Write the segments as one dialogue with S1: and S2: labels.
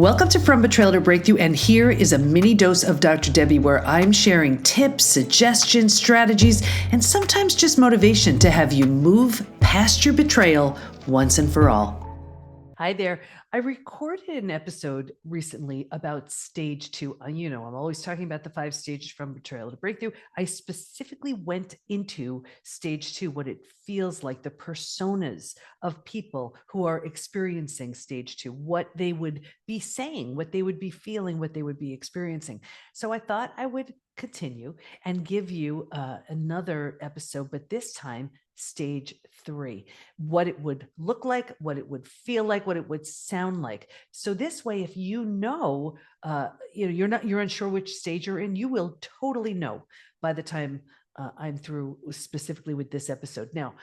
S1: Welcome to From Betrayal to Breakthrough, and here is a mini dose of Dr. Debbie where I'm sharing tips, suggestions, strategies, and sometimes just motivation to have you move past your betrayal once and for all. Hi there. I recorded an episode recently about stage 2. I'm always talking about the 5 stages from betrayal to breakthrough. I specifically went into stage 2, what it feels like, the personas of people who are experiencing stage 2, what they would be saying, what they would be feeling, what they would be experiencing. So I thought I would continue and give you another episode, but this time stage 3, what it would look like, what it would feel like, what it would sound like. So this way, if you're unsure which stage you're in, you will totally know by the time I'm through specifically with this episode. Now,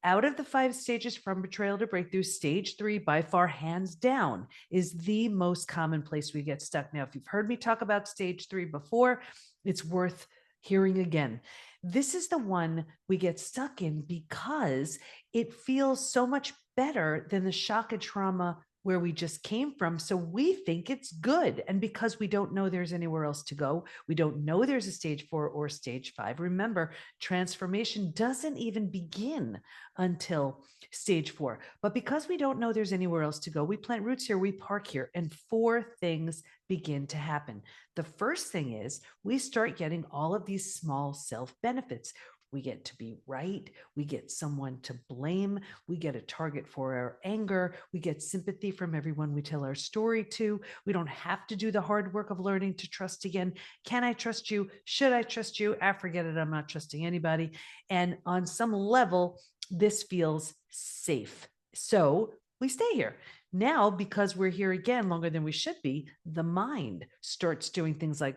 S1: out of the 5 stages from betrayal to breakthrough, stage 3, by far, hands down, is the most common place we get stuck. Now, if you've heard me talk about stage 3 before, it's worth hearing again. This is the one we get stuck in because it feels so much better than the shock and trauma where we just came from. So we think it's good. And because we don't know there's anywhere else to go, we don't know there's a stage 4 or stage 5. Remember, transformation doesn't even begin until stage 4. But because we don't know there's anywhere else to go, we plant roots here, we park here, and 4 things begin to happen. The first thing is we start getting all of these small self benefits. We get to be right. We get someone to blame. We get a target for our anger. We get sympathy from everyone we tell our story to. We don't have to do the hard work of learning to trust again. Can I trust you? Should I trust you? Forget it. I'm not trusting anybody. And on some level, this feels safe. So we stay here. Now, because we're here again longer than we should be, the mind starts doing things like,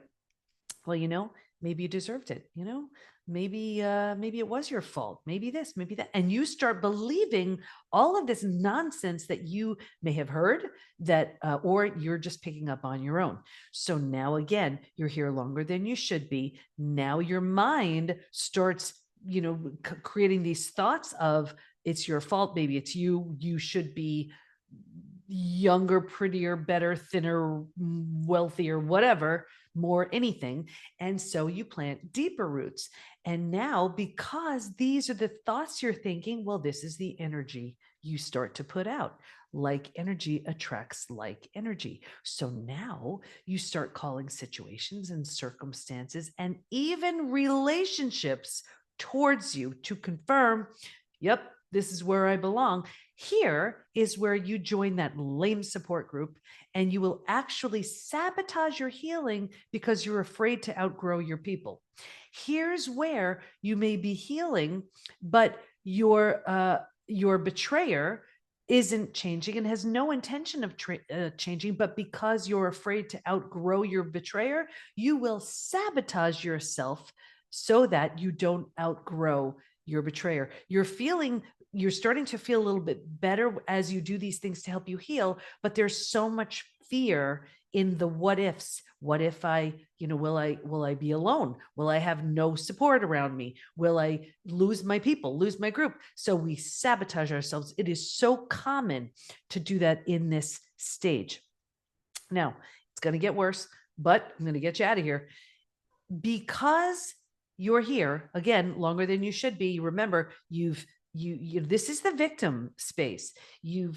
S1: well, maybe you deserved it. Maybe it was your fault. Maybe this, maybe that. And you start believing all of this nonsense that you may have heard that, or you're just picking up on your own. So now again, you're here longer than you should be. Now your mind starts, creating these thoughts of it's your fault. Maybe it's you should be younger, prettier, better, thinner, wealthier, whatever, more anything. And so you plant deeper roots. And now, because these are the thoughts you're thinking, well, this is the energy you start to put out. Like energy attracts like energy. So now you start calling situations and circumstances and even relationships towards you to confirm, yep, this is where I belong. Here is where you join that lame support group and you will actually sabotage your healing because you're afraid to outgrow your people. Here's where you may be healing, but your betrayer isn't changing and has no intention of changing, but because you're afraid to outgrow your betrayer, you will sabotage yourself so that you don't outgrow your betrayer. You're starting to feel a little bit better as you do these things to help you heal, but there's so much fear in the what ifs. What if I, will I be alone? Will I have no support around me? Will I lose my people, lose my group? So we sabotage ourselves. It is so common to do that in this stage. Now, it's going to get worse, but I'm going to get you out of here. Because you're here again longer than you should be. Remember, this is the victim space. You're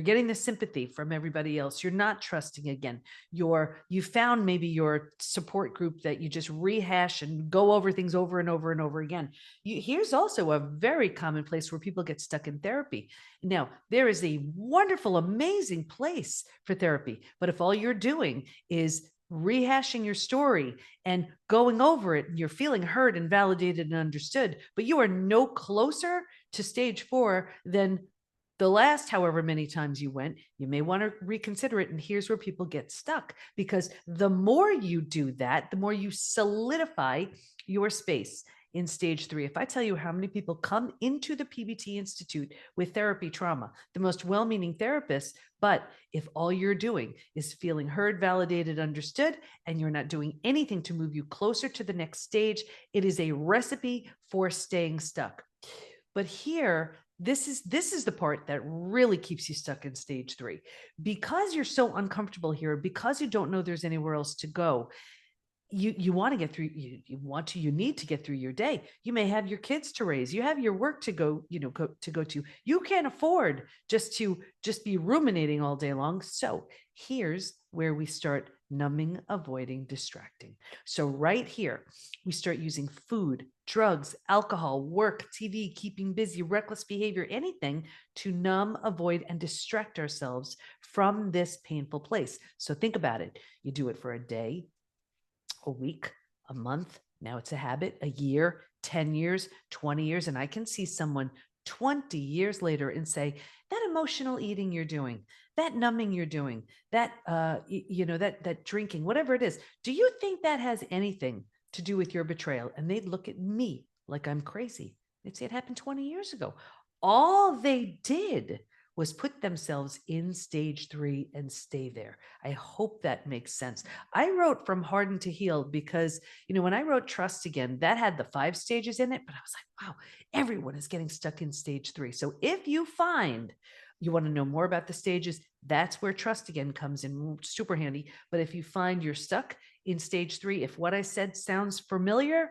S1: getting the sympathy from everybody else. You're not trusting again. You found maybe your support group that you just rehash and go over things over and over and over again. Here's also a very common place where people get stuck in therapy. Now, there is a wonderful, amazing place for therapy, but if all you're doing is rehashing your story and going over it, and you're feeling heard and validated and understood, but you are no closer to stage 4 than the last however many times you went, you may want to reconsider it. And here's where people get stuck, because the more you do that, the more you solidify your space in stage 3. If I tell you how many people come into the PBT Institute with therapy trauma, the most well-meaning therapists, but if all you're doing is feeling heard, validated, understood, and you're not doing anything to move you closer to the next stage, it is a recipe for staying stuck. But here, this is the part that really keeps you stuck in stage 3. Because you're so uncomfortable here, because you don't know there's anywhere else to go, you want to get through, you need to get through your day. You may have your kids to raise, you have your work to go, go to. You can't afford just be ruminating all day long. So here's where we start numbing, avoiding, distracting. So right here, we start using food, drugs, alcohol, work, TV, keeping busy, reckless behavior, anything to numb, avoid, and distract ourselves from this painful place. So think about it. You do it for a day, a week, a month. Now it's a habit, a year, 10 years, 20 years. And I can see someone 20 years later and say, that emotional eating you're doing, that numbing you're doing, that, that drinking, whatever it is, do you think that has anything to do with your betrayal? And they'd look at me like I'm crazy. They'd say it happened 20 years ago. All they did was put themselves in stage 3 and stay there. I hope that makes sense. I wrote From Hardened to Healed because, when I wrote Trust Again, that had the 5 stages in it, but I was like, wow, everyone is getting stuck in stage 3. So if you find you want to know more about the stages, that's where Trust Again comes in, super handy. But if you find you're stuck in stage 3, if what I said sounds familiar,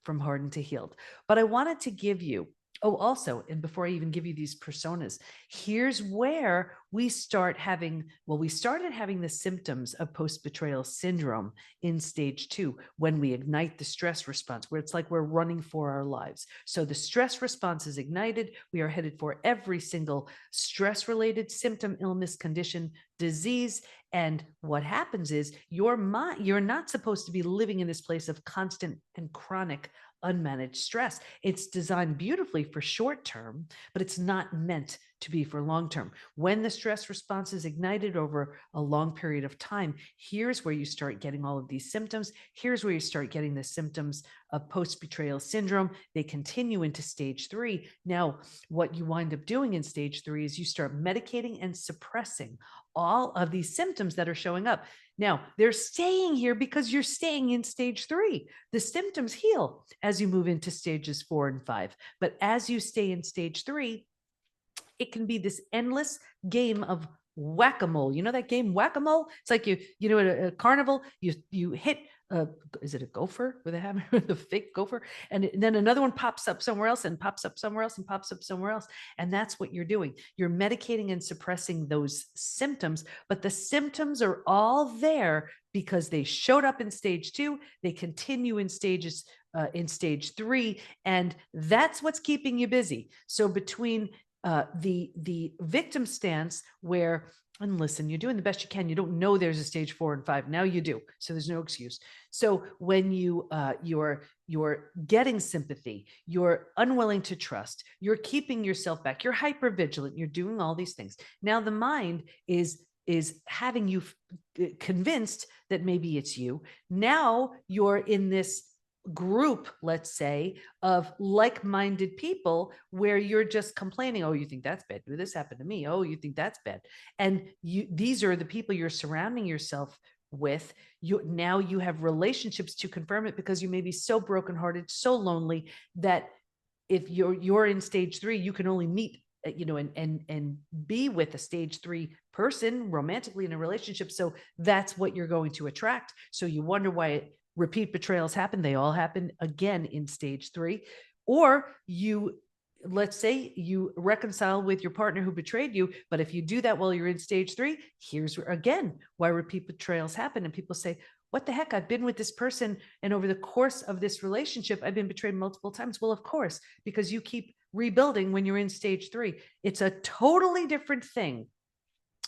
S1: From Hardened to Healed. But I wanted to give you, also, and before I even give you these personas, here's where we started having the symptoms of post-betrayal syndrome in stage 2, when we ignite the stress response, where it's like we're running for our lives. So the stress response is ignited. We are headed for every single stress-related symptom, illness, condition, disease. And what happens is you're not supposed to be living in this place of constant and chronic unmanaged stress. It's designed beautifully for short term, but it's not meant to be for long term. When the stress response is ignited over a long period of time, here's where you start getting all of these symptoms. Here's where you start getting the symptoms of post-betrayal syndrome. They continue into stage 3. Now, what you wind up doing in stage 3 is you start medicating and suppressing all of these symptoms that are showing up. Now, they're staying here because you're staying in stage 3. The symptoms heal as you move into stages 4 and 5. But as you stay in stage 3, it can be this endless game of whack-a-mole. You know that game whack-a-mole? It's like at a carnival, you hit is it a gopher with a hammer, the fake gopher? And then another one pops up somewhere else and pops up somewhere else and pops up somewhere else. And that's what you're doing. You're medicating and suppressing those symptoms, but the symptoms are all there because they showed up in stage 2. They continue in stage 3, and that's what's keeping you busy. So between the victim stance, where, and listen, you're doing the best you can. You don't know there's a stage 4 and 5. Now you do. So there's no excuse. So when you're getting sympathy, you're unwilling to trust, you're keeping yourself back, you're hyper vigilant, you're doing all these things. Now the mind is having you convinced that maybe it's you. Now you're in this group, let's say, of like-minded people where you're just complaining, oh, you think that's bad, this happened to me, oh, you think that's bad. And these are the people you're surrounding yourself with. Now you have relationships to confirm it, because you may be so brokenhearted, so lonely, that if you're in stage 3, you can only meet and be with a stage 3 person romantically in a relationship. So that's what you're going to attract. So you wonder why repeat betrayals happen. They all happen again in stage 3. Or let's say you reconcile with your partner who betrayed you, but if you do that while you're in stage 3, here's again why repeat betrayals happen. And people say, what the heck? I've been with this person, and over the course of this relationship, I've been betrayed multiple times. Well, of course, because you keep rebuilding when you're in stage 3. It's a totally different thing.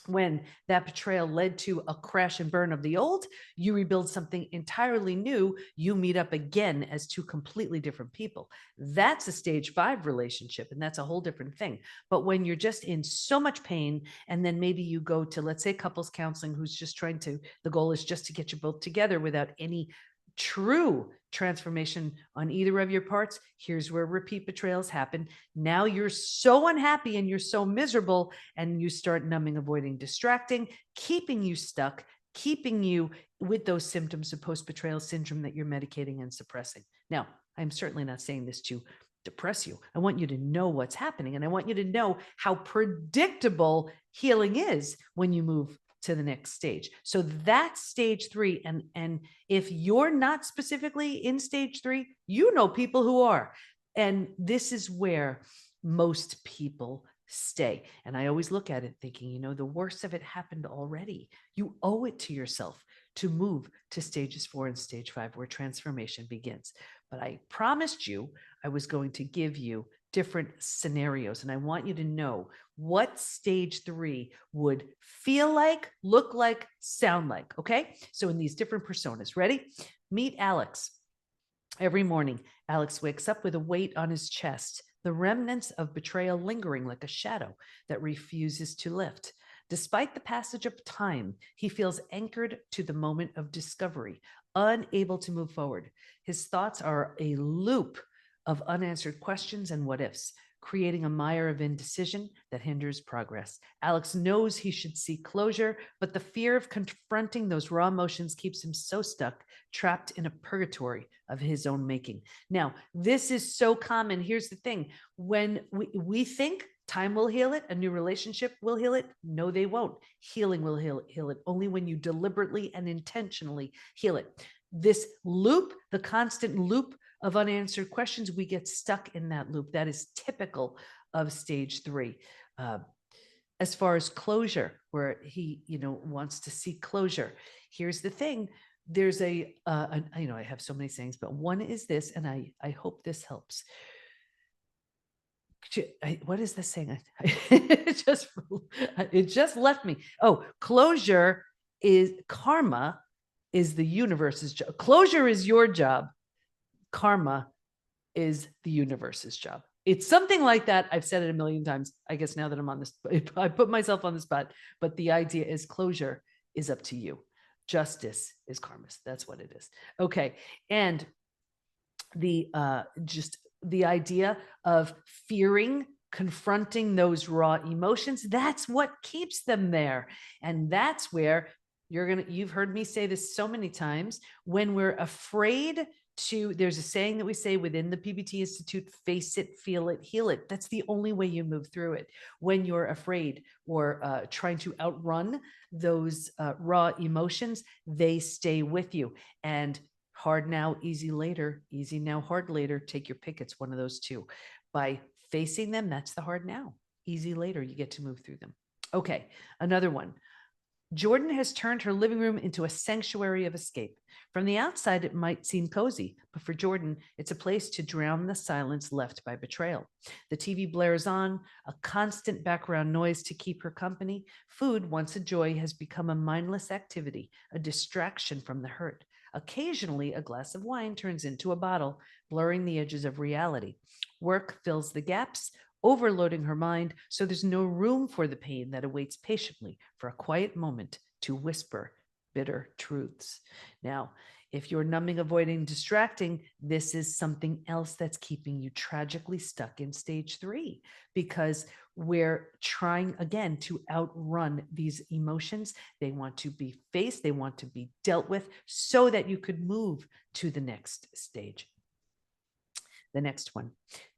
S1: When that betrayal led to a crash and burn of the old, you rebuild something entirely new. You meet up again as 2 completely different people. That's a stage 5 relationship, and that's a whole different thing. But when you're just in so much pain, and then maybe you go to, let's say, couples counseling, who's just the goal is just to get you both together without any true transformation on either of your parts, here's where repeat betrayals happen. Now you're so unhappy and you're so miserable, and you start numbing, avoiding, distracting, keeping you stuck, keeping you with those symptoms of post-betrayal syndrome that you're medicating and suppressing. Now, I'm certainly not saying this to depress you. I want you to know what's happening. And I want you to know how predictable healing is when you move to the next stage. So that's stage 3. And if you're not specifically in stage 3, you know people who are. And this is where most people stay. And I always look at it thinking, the worst of it happened already. You owe it to yourself to move to stages 4 and stage 5, where transformation begins. But I promised you I was going to give you different scenarios. And I want you to know what stage 3 would feel like, look like, sound like. Okay. So in these different personas, ready? Meet Alex. Every morning, Alex wakes up with a weight on his chest, the remnants of betrayal lingering like a shadow that refuses to lift. Despite the passage of time, he feels anchored to the moment of discovery, unable to move forward. His thoughts are a loop of unanswered questions and what ifs, creating a mire of indecision that hinders progress. Alex knows he should seek closure, but the fear of confronting those raw emotions keeps him so stuck, trapped in a purgatory of his own making. Now, this is so common. Here's the thing. When we think time will heal it, a new relationship will heal it, no, they won't. Healing will heal it only when you deliberately and intentionally heal it. This loop, the constant loop of unanswered questions, we get stuck in that loop. That is typical of stage 3. As far as closure, where he, wants to seek closure, here's the thing. There's I have so many sayings, but one is this, and I hope this helps. What is this saying? It just left me. Oh, closure is karma is the universe's job. Closure is your job. Karma is the universe's job. It's something like that. I've said it a million times. I guess now that I'm on this, I put myself on the spot, but the idea is closure is up to you. Justice is karma's. That's what it is. Okay. And the idea of fearing, confronting those raw emotions, that's what keeps them there. And that's where you've heard me say this so many times, when we're afraid there's a saying that we say within the PBT Institute: face it, feel it, heal it. That's the only way you move through it. When you're afraid or trying to outrun those raw emotions, they stay with you. And hard now, easy later, easy now, hard later. Take your pick. It's one of those two. By facing them, that's the hard now. Easy later, you get to move through them. Okay, another one. Jordan has turned her living room into a sanctuary of escape. From the outside, it might seem cozy, but for Jordan, it's a place to drown the silence left by betrayal. The TV blares on, a constant background noise to keep her company. Food, once a joy, has become a mindless activity, a distraction from the hurt. Occasionally, a glass of wine turns into a bottle, blurring the edges of reality. Work fills the gaps, overloading her mind, so there's no room for the pain that awaits patiently for a quiet moment to whisper bitter truths. Now, if you're numbing, avoiding, distracting, this is something else that's keeping you tragically stuck in stage 3, because we're trying again to outrun these emotions. They want to be faced, they want to be dealt with so that you could move to the next stage. The next one.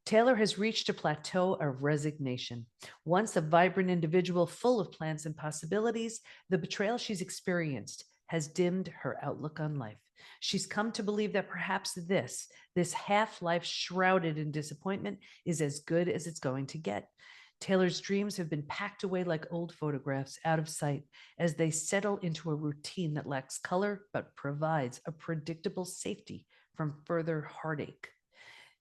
S1: Taylor has reached a plateau of resignation. Once a vibrant individual full of plans and possibilities, the betrayal she's experienced has dimmed her outlook on life. She's come to believe that perhaps this half-life shrouded in disappointment is as good as it's going to get. Taylor's dreams have been packed away like old photographs, out of sight, as they settle into a routine that lacks color but provides a predictable safety from further heartache.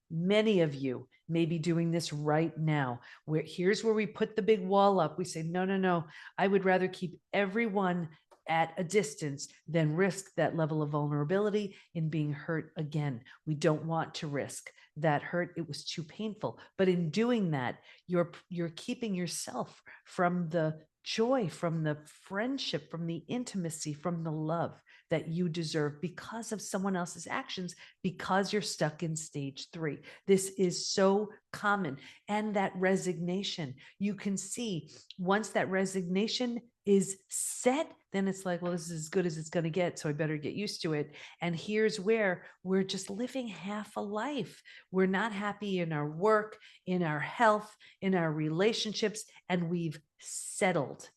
S1: Many of you may be doing this right now. Here's where we put the big wall up. We say, no, I would rather keep everyone at a distance than risk that level of vulnerability in being hurt again. We don't want to risk that hurt. It was too painful. But in doing that, you're keeping yourself from the joy, from the friendship, from the intimacy, from the love that you deserve because of someone else's actions, because you're stuck in stage 3. This is so common. And that resignation, you can see once that resignation is set, then it's like, well, this is as good as it's going to get, so I better get used to it. And here's where we're just living half a life. We're not happy in our work, in our health, in our relationships, and we've settled.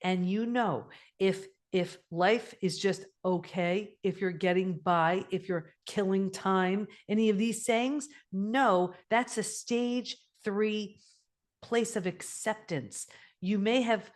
S1: And if life is just okay, if you're getting by, if you're killing time, any of these sayings, no, that's a stage 3 place of acceptance. You may have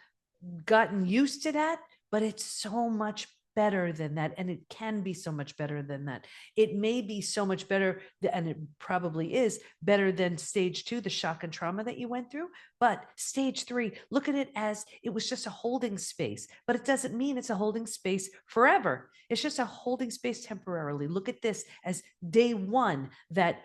S1: gotten used to that, but it's so much better than that. And it can be so much better than that. It may be so much better, and it probably is better than stage 2, the shock and trauma that you went through. But stage 3, look at it as it was just a holding space, but it doesn't mean it's a holding space forever. It's just a holding space temporarily. Look at this as day 1, that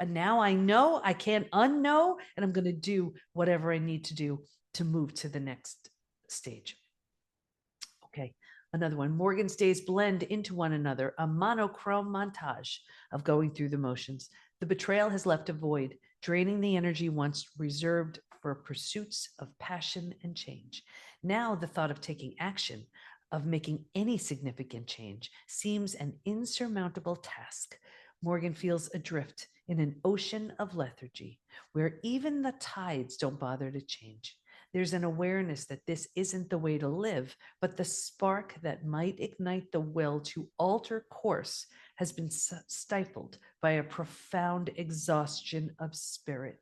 S1: now I know I can't unknow, and I'm going to do whatever I need to do to move to the next stage. Okay, another one. Morgan's days blend into one another, a monochrome montage of going through the motions. The betrayal has left a void, draining the energy once reserved for pursuits of passion and change. Now the thought of taking action, of making any significant change, seems an insurmountable task. Morgan feels adrift in an ocean of lethargy, where even the tides don't bother to change. There's an awareness that this isn't the way to live, but the spark that might ignite the will to alter course has been stifled by a profound exhaustion of spirit.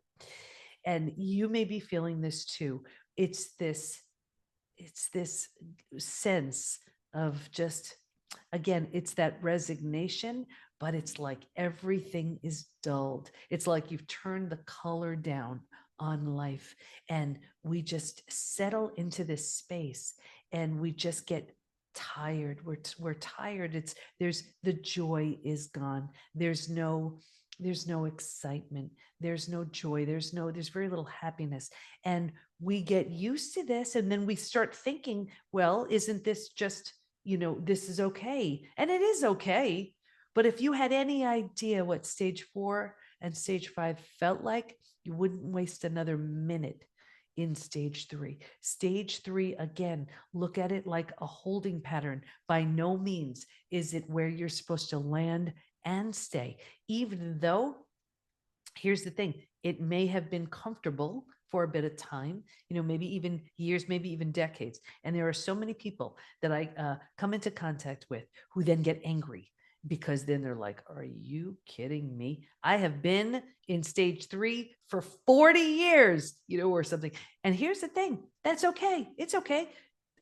S1: And you may be feeling this too. It's this sense of just, again, it's that resignation, but it's like everything is dulled. It's like you've turned the color down on life, and we just settle into this space, and we just get tired. We're tired. There's the joy is gone. There's no excitement. There's no joy. There's very little happiness. And we get used to this, and then we start thinking, well, isn't this just, this is okay? And it is okay. But if you had any idea what stage 4 and stage 5 felt like, you wouldn't waste another minute in stage 3. Stage 3, again, look at it like a holding pattern. By no means is it where you're supposed to land and stay, even though, here's the thing, it may have been comfortable for a bit of time, maybe even years, maybe even decades. And there are so many people that I come into contact with who then get angry, because then they're like, are you kidding me? I have been in stage 3 for 40 years, or something. And here's the thing, that's okay. It's okay.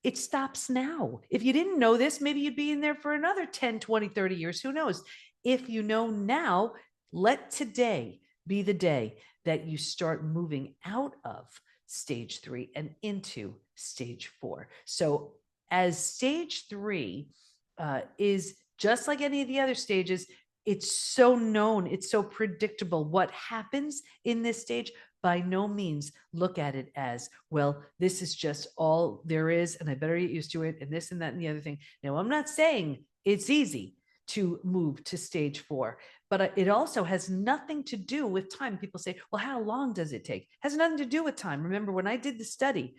S1: It stops now. If you didn't know this, maybe you'd be in there for another 10, 20, 30 years. Who knows? If you know now, let today be the day that you start moving out of stage 3 and into stage 4. So as stage 3 is just like any of the other stages, it's so known, it's so predictable what happens in this stage. By no means look at it as, well, this is just all there is, and I better get used to it, and this and that and the other thing. Now, I'm not saying it's easy to move to stage 4, but it also has nothing to do with time. People say, well, how long does it take? It has nothing to do with time. Remember, when I did the study,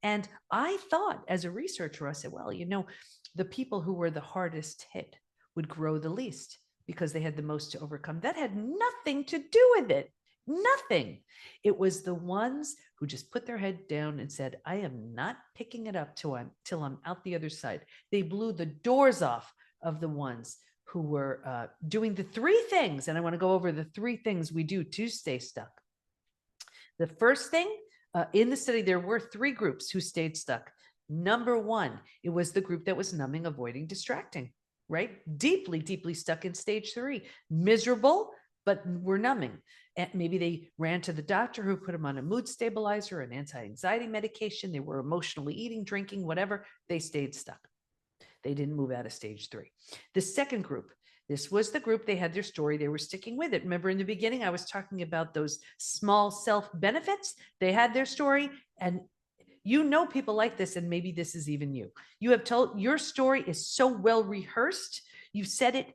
S1: and I thought, as a researcher, I said, well, the people who were the hardest hit would grow the least because they had the most to overcome. That had nothing to do with it. Nothing. It was the ones who just put their head down and said, I am not picking it up till I'm out the other side. They blew the doors off of the ones who were doing the 3 things. And I want to go over the 3 things we do to stay stuck. The first thing, in the study, there were 3 groups who stayed stuck. Number 1, it was the group that was numbing, avoiding, distracting, right? Deeply, deeply stuck in stage 3, miserable, but were numbing. And maybe they ran to the doctor who put them on a mood stabilizer, an anti-anxiety medication. They were emotionally eating, drinking, whatever. They stayed stuck. They didn't move out of stage 3. The second group, this was the group, they had their story, they were sticking with it. Remember in the beginning, I was talking about those small self benefits. They had their story, and You know people like this, and maybe this is even you. You have told your story is so well rehearsed. You've said it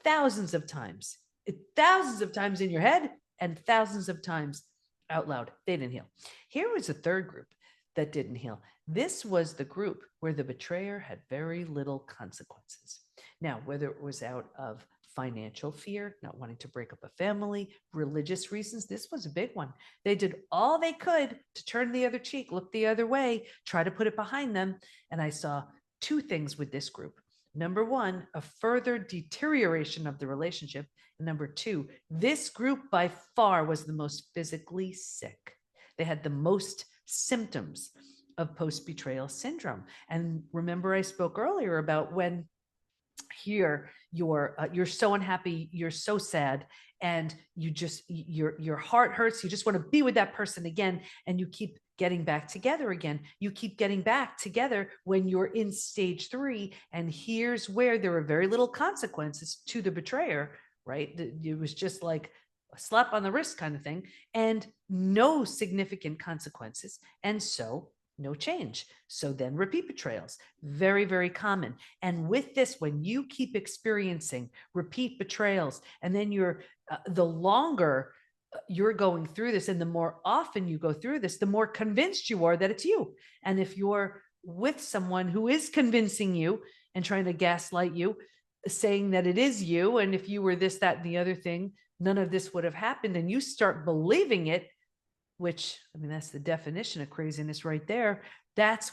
S1: thousands of times in your head and thousands of times out loud. They didn't heal. Here was a third group that didn't heal. This was the group where the betrayer had very little consequences. Now, whether it was out of financial fear, not wanting to break up a family, religious reasons, this was a big one. They did all they could to turn the other cheek, look the other way, try to put it behind them. And I saw two things with this group. Number one, a further deterioration of the relationship. And number two, this group by far was the most physically sick. They had the most symptoms of post-betrayal syndrome. And remember, I spoke earlier about when here you're so unhappy, you're so sad, and your heart hurts, you just want to be with that person again, and you keep getting back together again. You keep getting back together when you're in stage 3, and here's where there are very little consequences to the betrayer, right? It was just like a slap on the wrist kind of thing, and no significant consequences, and so no change. So then repeat betrayals, very, very common. And with this, when you keep experiencing repeat betrayals, and then the longer you're going through this, and the more often you go through this, the more convinced you are that it's you. And if you're with someone who is convincing you and trying to gaslight you, saying that it is you, and if you were this, that, and the other thing, none of this would have happened, and you start believing it, which, I mean, that's the definition of craziness right there. That's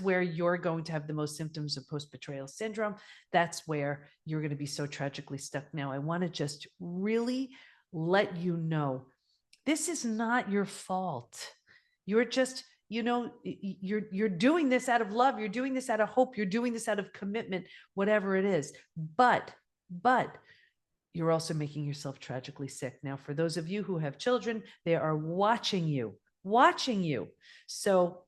S1: where you're going to have the most symptoms of post-betrayal syndrome. That's where you're going to be so tragically stuck. Now, I want to just really let you know, this is not your fault. You're just, you're doing this out of love. You're doing this out of hope. You're doing this out of commitment, whatever it is. But you're also making yourself tragically sick. Now, for those of you who have children, they are watching you. So,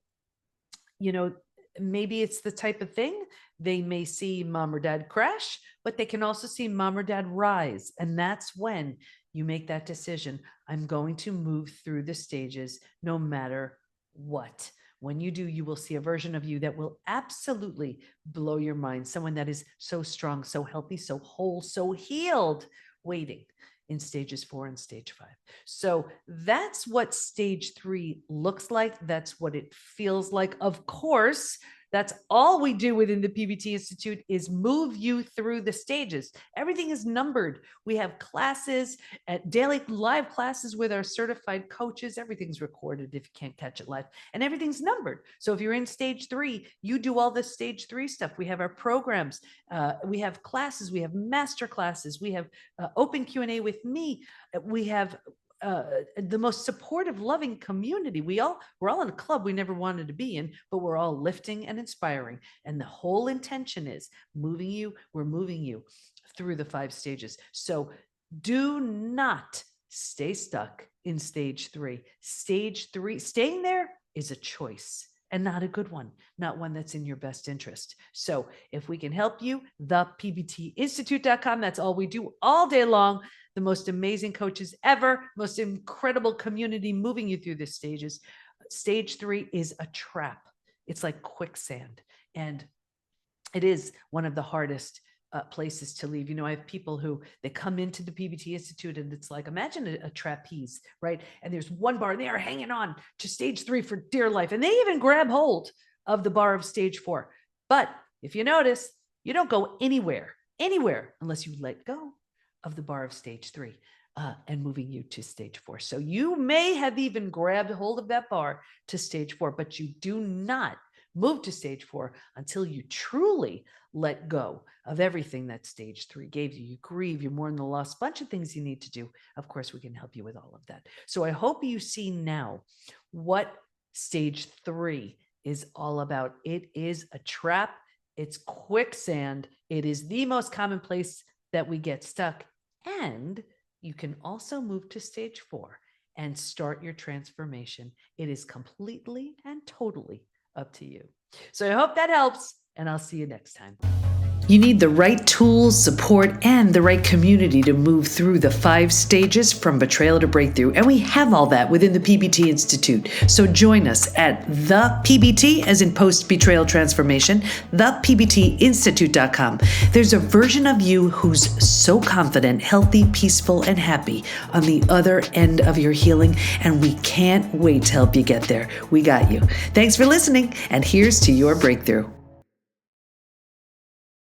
S1: maybe it's the type of thing, they may see mom or dad crash, but they can also see mom or dad rise. And that's when you make that decision. I'm going to move through the stages no matter what. When you do, you will see a version of you that will absolutely blow your mind. Someone that is so strong, so healthy, so whole, so healed, waiting in stages 4 and stage 5. So that's what stage 3 looks like. That's what it feels like. Of course, that's all we do within the PBT Institute is move you through the stages. Everything is numbered. We have classes, daily live classes with our certified coaches. Everything's recorded if you can't catch it live, and everything's numbered. So if you're in stage 3, you do all the stage 3 stuff. We have our programs. We have classes. We have master classes. We have open Q&A with me. We have the most supportive, loving community. We're all in a club we never wanted to be in, but we're all lifting and inspiring. And the whole intention is we're moving you through the 5 stages. So do not stay stuck in stage 3. Stage 3, staying there is a choice, and not a good one, not one that's in your best interest. So if we can help you, thepbtinstitute.com, that's all we do all day long. The most amazing coaches ever, most incredible community moving you through the stages. Stage 3 is a trap. It's like quicksand. And it is one of the hardest places to leave. I have people who they come into the PBT Institute, and it's like, imagine a trapeze, right? And there's one bar and they are hanging on to stage 3 for dear life. And they even grab hold of the bar of stage 4. But if you notice, you don't go anywhere unless you let go of the bar of stage 3 and moving you to stage 4. So you may have even grabbed hold of that bar to stage 4, but you do not move to stage 4 until you truly let go of everything that stage 3 gave you. You grieve, you mourn the loss, bunch of things you need to do. Of course, we can help you with all of that. So I hope you see now what stage 3 is all about. It is a trap. It's quicksand. It is the most common place that we get stuck. And you can also move to stage 4 and start your transformation. It is completely and totally up to you. So I hope that helps, and I'll see you next time. You need the right tools, support, and the right community to move through the 5 stages from betrayal to breakthrough. And we have all that within the PBT Institute. So join us at the PBT, as in post-betrayal transformation, thepbtinstitute.com. There's a version of you who's so confident, healthy, peaceful, and happy on the other end of your healing. And we can't wait to help you get there. We got you. Thanks for listening. And here's to your breakthrough.